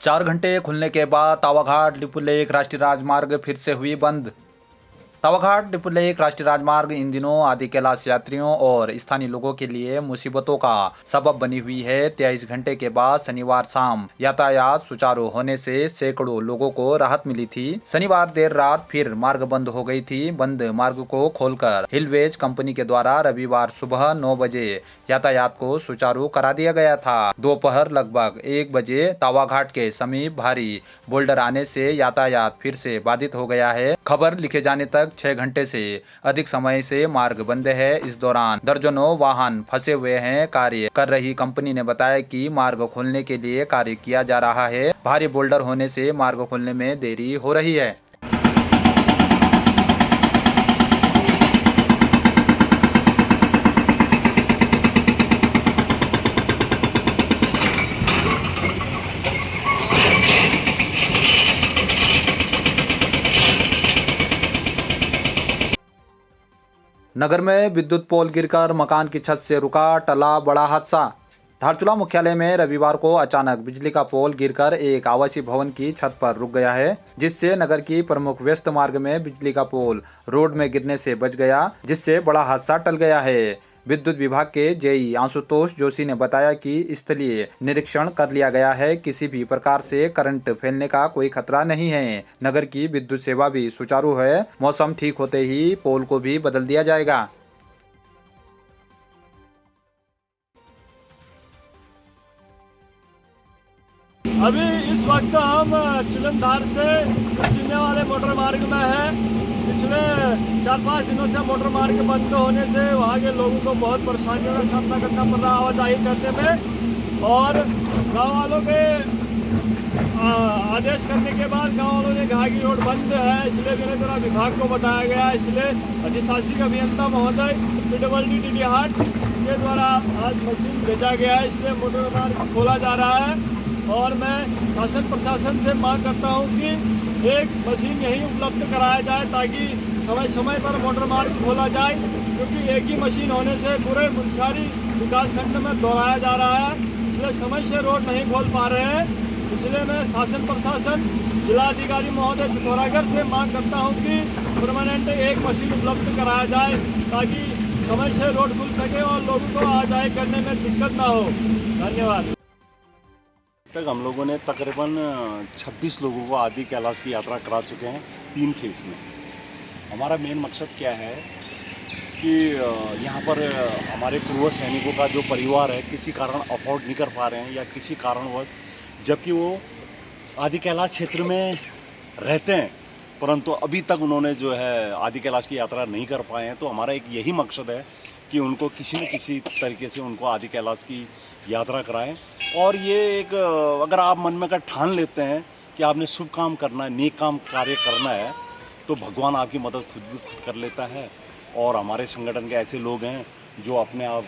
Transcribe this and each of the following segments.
4 घंटे खुलने के बाद तावाघाट डिपुलेक राष्ट्रीय राजमार्ग फिर से हुई बंद। तावाघाट डिपुलेक राष्ट्रीय राजमार्ग इन दिनों आदि कैलाश यात्रियों और स्थानीय लोगों के लिए मुसीबतों का सबब बनी हुई है। 23 घंटे के बाद शनिवार शाम यातायात सुचारू होने से सैकड़ों लोगों को राहत मिली थी। शनिवार देर रात फिर मार्ग बंद हो गई थी। बंद मार्ग को खोलकर हिलवेज कंपनी के द्वारा रविवार सुबह 9 बजे यातायात को सुचारू करा दिया गया था। दोपहर लगभग 1 बजे तावाघाट के समीप भारी बोल्डर आने से यातायात फिर से बाधित हो गया है। खबर लिखे जाने तक 6 घंटे से अधिक समय से मार्ग बंद है। इस दौरान दर्जनों वाहन फंसे हुए हैं। कार्य कर रही कंपनी ने बताया कि मार्ग खोलने के लिए कार्य किया जा रहा है। भारी बोल्डर होने से मार्ग खोलने में देरी हो रही है। नगर में विद्युत पोल गिरकर मकान की छत से रुका, टला बड़ा हादसा। धारचूला मुख्यालय में रविवार को अचानक बिजली का पोल गिरकर एक आवासीय भवन की छत पर रुक गया है, जिससे नगर की प्रमुख व्यस्त मार्ग में बिजली का पोल रोड में गिरने से बच गया, जिससे बड़ा हादसा टल गया है। विद्युत विभाग के जेई आशुतोष जोशी ने बताया कि स्थलीय निरीक्षण कर लिया गया है। किसी भी प्रकार से करंट फैलने का कोई खतरा नहीं है। नगर की विद्युत सेवा भी सुचारू है। मौसम ठीक होते ही पोल को भी बदल दिया जाएगा। अभी इस वक्त हम चिलमधार से चलने वाले मोटर मार्ग में हैं। पिछले 4-5 दिनों से मोटर मार्ग बंद होने से वहाँ के लोगों को बहुत परेशानियों का सामना करना पड़ रहा आवाजाही करने में, और गाँव वालों के आदेश करने के बाद गाँव वालों ने कहा कि रोड बंद है, इसलिए मेरे द्वारा विभाग को बताया गया। इसलिए अधिशासी अभियंता महोदय PWD हाट के द्वारा आज मशीन भेजा गया है, इसलिए मोटर मार्ग खोला जा रहा है। और मैं शासन प्रशासन से मांग करता हूं कि एक मशीन यहीं उपलब्ध कराया जाए ताकि समय समय पर मोटर मार्ग खोला जाए, क्योंकि एक ही मशीन होने से पूरे मुनस्यारी विकास खंड में दोहराया जा रहा है, इसलिए समय से रोड नहीं खोल पा रहे हैं। इसलिए मैं शासन प्रशासन जिलाधिकारी महोदय पिथौरागढ़ से मांग करता हूँ कि परमानेंट एक मशीन उपलब्ध कराया जाए ताकि समय से रोड खुल सके और लोगों को आवाजाही करने में दिक्कत ना हो। धन्यवाद। तक हम लोगों ने तकरीबन 26 लोगों को आदि कैलाश की यात्रा करा चुके हैं 3 फेज़ में। हमारा मेन मकसद क्या है कि यहाँ पर हमारे पूर्व सैनिकों का जो परिवार है किसी कारण अफोर्ड नहीं कर पा रहे हैं या किसी कारणवश, जबकि वो आदि कैलाश क्षेत्र में रहते हैं, परंतु अभी तक उन्होंने जो है आदि कैलाश की यात्रा नहीं कर पाए हैं। तो हमारा एक यही मकसद है कि उनको किसी न किसी तरीके से उनको आदि कैलाश की यात्रा कराएं। और ये एक अगर आप मन में अगर ठान लेते हैं कि आपने शुभ काम करना है, नेक काम कार्य करना है, तो भगवान आपकी मदद खुद कर लेता है। और हमारे संगठन के ऐसे लोग हैं जो अपने आप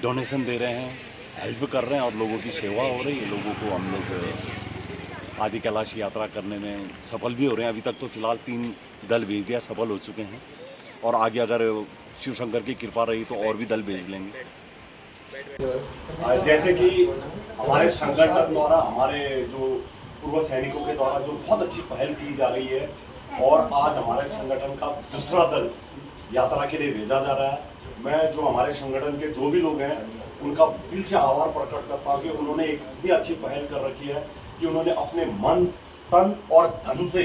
डोनेशन दे रहे हैं, हेल्प कर रहे हैं और लोगों की सेवा हो रही है। लोगों को हम लोग आदि कैलाश यात्रा करने में सफल भी हो रहे हैं। अभी तक तो फिलहाल 3 दल भेज दिया, सफल हो चुके हैं, और आगे अगर शिव शंकर की कृपा रही तो और भी दल भेज लेंगे। जैसे कि हमारे संगठन द्वारा हमारे जो पूर्व सैनिकों के द्वारा जो बहुत अच्छी पहल की जा रही है, और आज हमारे संगठन का दूसरा दल यात्रा के लिए भेजा जा रहा है। मैं जो हमारे संगठन के जो भी लोग हैं उनका दिल से आभार प्रकट करता हूँ कि उन्होंने एक इतनी अच्छी पहल कर रखी है कि उन्होंने अपने मन, तन और धन से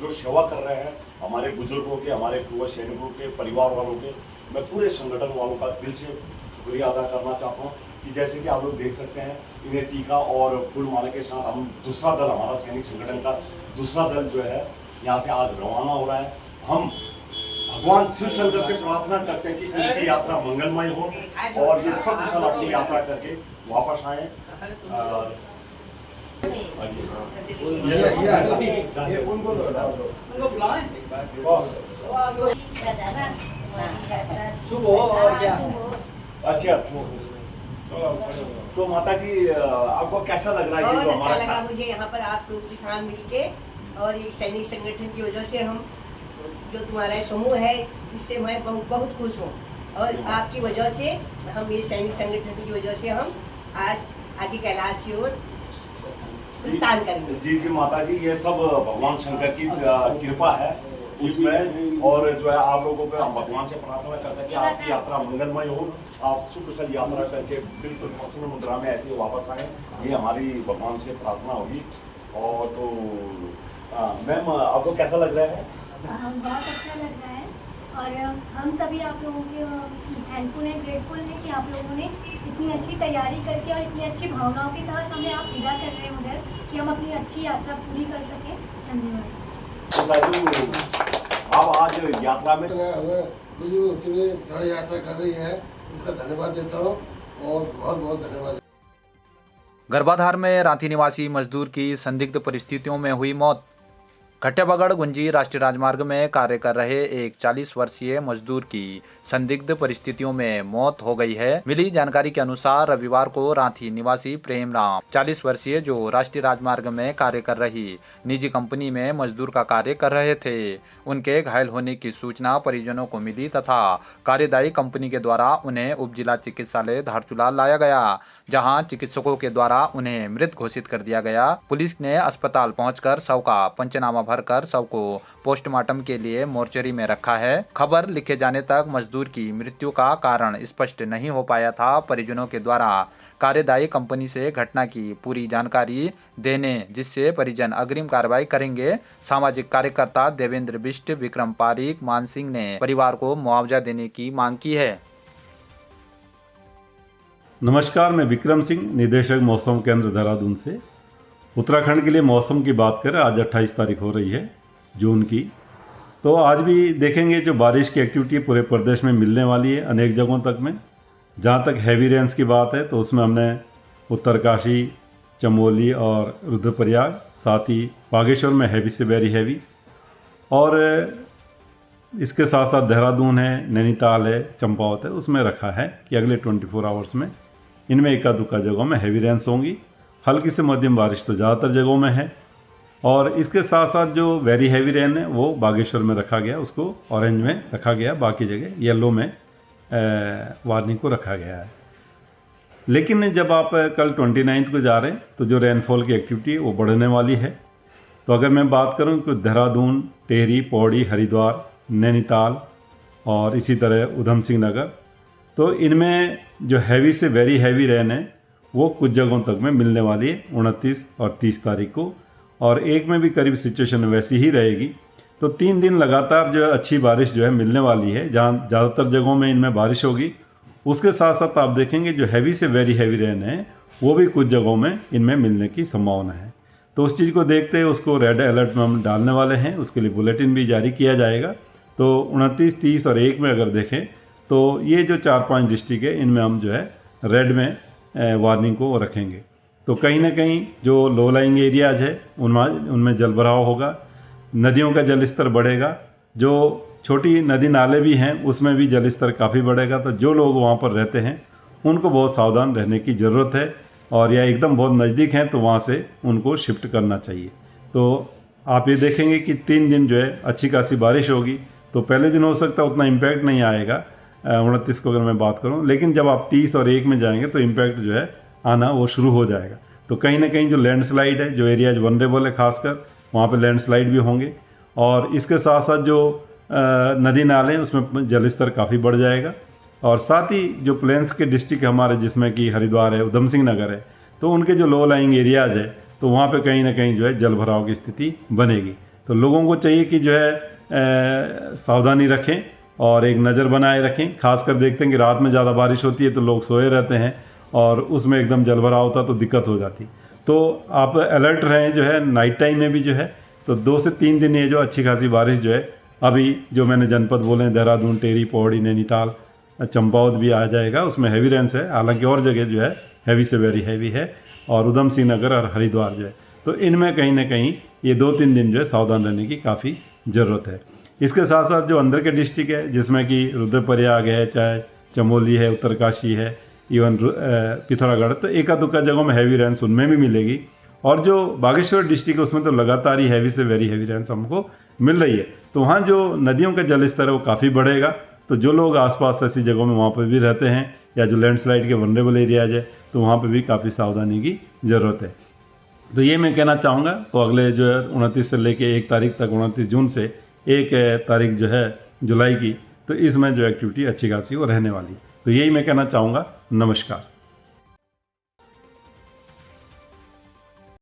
जो सेवा कर रहे हैं हमारे बुजुर्गों के, हमारे पूर्व सैनिकों के परिवार वालों के, मैं पूरे संगठन वालों का दिल से शुक्रिया अदा करना चाहता हूँ कि जैसे कि आप लोग देख सकते हैं इन्हें टीका और फूल माला के साथ हम दूसरा दल, हमारा सैनिक संगठन का दूसरा दल जो है यहाँ से आज रवाना हो रहा है। हम भगवान शिव शंकर से प्रार्थना करते हैं कि इनकी यात्रा मंगलमय हो और ये सब कुशल अपनी यात्रा करके वापस आए। अच्छा, तो माता जी आपको कैसा लग रहा है? बहुत अच्छा लगा मुझे यहाँ पर आप लोग के साथ मिलके, और एक सैनिक संगठन की वजह से हम जो तुम्हारा समूह है इससे मैं बहुत खुश हूँ, और आपकी वजह से हम ये सैनिक संगठन की वजह से हम आज आदि कैलाश की ओर प्रस्थान करेंगे। जी जी माता जी, ये सब भगवान शंकर की कृपा है उसमें, और जो है आप लोगों पे हम भगवान से प्रार्थना करते हैं कि आपकी यात्रा मंगलमय हो, आप सुकुशल यात्रा करके बिल्कुल प्रसन्न मुद्रा में ऐसे वापस आए, ये हमारी भगवान से प्रार्थना होगी। और तो मैम आपको कैसा लग रहा है? बहुत अच्छा लग रहा है और हम सभी आप लोगों के थैंकफुल हैं, ग्रेटफुल हैं कि आप लोगों ने इतनी अच्छी तैयारी करके और इतनी अच्छी भावनाओं के साथ हमें आप विदा कर रहे हैं उधर, कि हम अपनी अच्छी यात्रा पूरी कर सकें। धन्यवाद। तो राजू, आप आज यात्रा में हमें खुशी होते हुए यात्रा कर रही है, इसका धन्यवाद देता हूँ और बहुत बहुत धन्यवाद। गर्भाधार में रांची निवासी मजदूर की संदिग्ध परिस्थितियों में हुई मौत। घट्याबगड़ गुंजी राष्ट्रीय राजमार्ग में कार्य कर रहे एक 40 वर्षीय मजदूर की संदिग्ध परिस्थितियों में मौत हो गई है। मिली जानकारी के अनुसार रविवार को रांची निवासी प्रेम राम 40 वर्षीय, जो राष्ट्रीय राजमार्ग में कार्य कर रही निजी कंपनी में मजदूर का कार्य कर रहे थे, उनके घायल होने की सूचना परिजनों को मिली तथा कार्यदायी कंपनी के द्वारा उन्हें उप जिला चिकित्सालय धारचूला लाया गया, जहां चिकित्सकों के द्वारा उन्हें मृत घोषित कर दिया गया। पुलिस ने अस्पताल पहुंचकर शव का पंचनामा भरकर शव को पोस्टमार्टम के लिए मोर्चरी में रखा है। खबर लिखे जाने तक मजदूर की मृत्यु का कारण स्पष्ट नहीं हो पाया था। परिजनों के द्वारा कार्यदायी कंपनी से घटना की पूरी जानकारी देने, जिससे परिजन अग्रिम कार्रवाई करेंगे। सामाजिक कार्यकर्ता देवेंद्र बिष्ट, विक्रम पारीक, मान सिंह ने परिवार को मुआवजा देने की मांग की है। नमस्कार, मैं विक्रम सिंह, निदेशक मौसम केंद्र देहरादून से। उत्तराखंड के लिए मौसम की बात करें, आज 28 तारीख हो रही है जून की, तो आज भी देखेंगे जो बारिश की एक्टिविटी पूरे प्रदेश में मिलने वाली है अनेक जगहों तक में। जहाँ तक हैवी रेंस की बात है तो उसमें हमने उत्तरकाशी, चमोली और रुद्रप्रयाग, साथ ही बागेश्वर में हैवी से वेरी हैवी, और इसके साथ साथ देहरादून है, नैनीताल है, चंपावत है, उसमें रखा है कि अगले 24 आवर्स में इनमें एका दुक्का जगहों में हैवी रेंस होंगी। हल्की से मध्यम बारिश तो ज़्यादातर जगहों में है, और इसके साथ साथ जो वेरी हैवी रेन है वो बागेश्वर में रखा गया, उसको ऑरेंज में रखा गया, बाकी जगह येलो में वार्निंग को रखा गया है। लेकिन जब आप कल 29 को जा रहे हैं तो जो रेनफॉल की एक्टिविटी वो बढ़ने वाली है। तो अगर मैं बात करूं कि देहरादून, टेहरी, पौड़ी, हरिद्वार, नैनीताल और इसी तरह उधम सिंह नगर, तो इनमें जो हैवी से वेरी हैवी रेन है वो कुछ जगहों तक में मिलने वाली है 29 और 30 तारीख को, और एक में भी करीब सिचुएशन वैसी ही रहेगी। तो 3 दिन लगातार जो है अच्छी बारिश जो है मिलने वाली है, जहाँ ज़्यादातर जगहों में इनमें बारिश होगी। उसके साथ साथ आप देखेंगे जो हैवी से वेरी हैवी रेन है वो भी कुछ जगहों में इनमें मिलने की संभावना है। तो उस चीज़ को देखते हुए उसको रेड अलर्ट में हम डालने वाले हैं, उसके लिए बुलेटिन भी जारी किया जाएगा। तो 29, 30 और 1 में अगर देखें तो ये जो 4-5 डिस्ट्रिक्ट है इनमें हम जो है रेड में वार्निंग को रखेंगे। तो कहीं ना कहीं जो लो लाइंग एरियाज है उनमें जलभराव होगा, नदियों का जल स्तर बढ़ेगा, जो छोटी नदी नाले भी हैं उसमें भी जल स्तर काफ़ी बढ़ेगा। तो जो लोग वहाँ पर रहते हैं उनको बहुत सावधान रहने की ज़रूरत है, और या एकदम बहुत नज़दीक हैं तो वहाँ से उनको शिफ्ट करना चाहिए। तो आप ये देखेंगे कि 3 दिन जो है अच्छी खासी बारिश होगी। तो पहले दिन हो सकता है उतना इम्पैक्ट नहीं आएगा 29 को अगर मैं बात करूं, लेकिन जब आप 30 और 1 में जाएंगे तो इम्पैक्ट जो है आना वो शुरू हो जाएगा। तो कहीं ना कहीं जो लैंडस्लाइड है, जो एरियाज वनरेबल है खासकर, वहाँ पे लैंडस्लाइड भी होंगे, और इसके साथ साथ जो नदी नाले हैं उसमें जल स्तर काफ़ी बढ़ जाएगा। और साथ ही जो प्लेन्स के डिस्ट्रिक्ट हमारे, जिसमें कि हरिद्वार है, उधम सिंह नगर है, तो उनके जो लो लाइंग एरियाज है तो वहाँ पे कहीं ना कहीं जो है जल भराव की स्थिति बनेगी। तो लोगों को चाहिए कि जो है सावधानी रखें और एक नज़र बनाए रखें। खासकर देखते हैं कि रात में ज़्यादा बारिश होती है तो लोग सोए रहते हैं और उसमें एकदम जल भराव होता तो दिक्कत हो जाती। तो आप अलर्ट रहें जो है नाइट टाइम में भी जो है। तो 2 से 3 दिन ये जो अच्छी खासी बारिश जो है, अभी जो मैंने जनपद बोले हैं देहरादून, टेहरी, पौड़ी, नैनीताल, चंपावत भी आ जाएगा, उसमें हैवी रेंस है। हालांकि और जगह जो है हैवी से वेरी हैवी है, और उधम सिंह नगर और हरिद्वार जो है, तो इनमें कहीं ना कहीं ये 2-3 दिन जो है सावधान रहने की काफ़ी ज़रूरत है। इसके साथ साथ जो अंदर के डिस्ट्रिक्ट है, जिसमें कि रुद्रप्रयाग है, चाहे चमोली है, उत्तरकाशी है, इवन पिथौरागढ़, तो एका दुक्का जगहों में हैवी रेंस उनमें भी मिलेगी। और जो बागेश्वर डिस्ट्रिक्ट है उसमें तो लगातार ही हैवी से वेरी हैवी रेंस हमको मिल रही है। तो वहाँ जो नदियों का जल स्तर है वो काफ़ी बढ़ेगा। तो जो लोग आसपास ऐसी जगहों में वहाँ पर भी रहते हैं, या जो लैंडस्लाइड के वनरेबल एरियाज है, तो वहाँ पर भी काफ़ी सावधानी की ज़रूरत है। तो ये मैं कहना चाहूँगा। तो अगले जो है 29 से लेके 1 तारीख तक, 29 जून से 1 तारीख जो है जुलाई की, तो इसमें जो एक्टिविटी अच्छी खासी वो रहने वाली। तो यही मैं कहना चाहूँगा। नमस्कार।